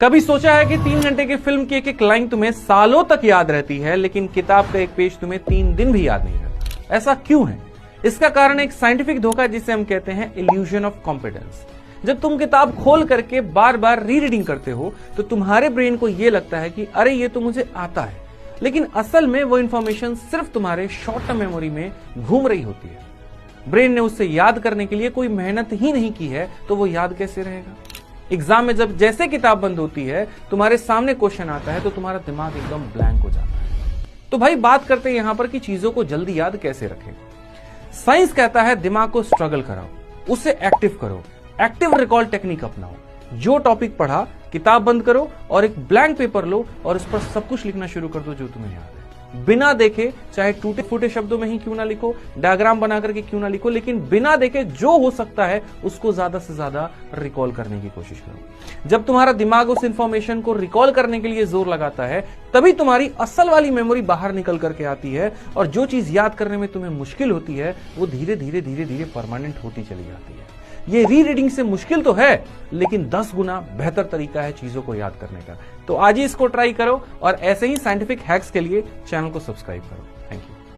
कभी सोचा है कि 3 घंटे की फिल्म की एक एक लाइन तुम्हें सालों तक याद रहती है, लेकिन किताब का एक पेज तुम्हें 3 दिन भी याद नहीं रहता? ऐसा क्यों है? इसका कारण एक साइंटिफिक धोखा है जिसे हम कहते हैं इल्यूजन ऑफ कॉम्पिटेंस। जब तुम किताब खोल करके बार बार री रीडिंग करते हो तो तुम्हारे ब्रेन को यह लगता है कि अरे ये तो मुझे आता है, लेकिन असल में वो इंफॉर्मेशन सिर्फ तुम्हारे शॉर्ट टर्म मेमोरी में घूम रही होती है। ब्रेन ने उसे याद करने के लिए कोई मेहनत ही नहीं की है, तो वो याद कैसे रहेगा? एग्जाम में जब जैसे किताब बंद होती है, तुम्हारे सामने क्वेश्चन आता है तो तुम्हारा दिमाग एकदम ब्लैंक हो जाता है। तो भाई बात करते हैं यहां पर कि चीजों को जल्दी याद कैसे रखें। साइंस कहता है दिमाग को स्ट्रगल कराओ, उसे एक्टिव करो, एक्टिव रिकॉल टेक्निक अपनाओ। जो टॉपिक पढ़ा किताब बंद करो और एक ब्लैंक पेपर लो और उस पर सब कुछ लिखना शुरू कर दो जो तुम्हें याद है। बिना देखे, चाहे टूटे फूटे शब्दों में ही क्यों ना लिखो, डायग्राम बना करके क्यों ना लिखो, लेकिन बिना देखे जो हो सकता है उसको ज्यादा से ज्यादा रिकॉल करने की कोशिश करो। जब तुम्हारा दिमाग उस इंफॉर्मेशन को रिकॉल करने के लिए जोर लगाता है, तभी तुम्हारी असल वाली मेमोरी बाहर निकल करके आती है और जो चीज याद करने में तुम्हें मुश्किल होती है वो धीरे धीरे धीरे धीरे परमानेंट होती चली जाती है। ये री रीडिंग से मुश्किल तो है, लेकिन 10 गुना बेहतर तरीका है चीजों को याद करने का। तो आज ही इसको ट्राई करो और ऐसे ही साइंटिफिक हैक्स के लिए चैनल को सब्सक्राइब करो।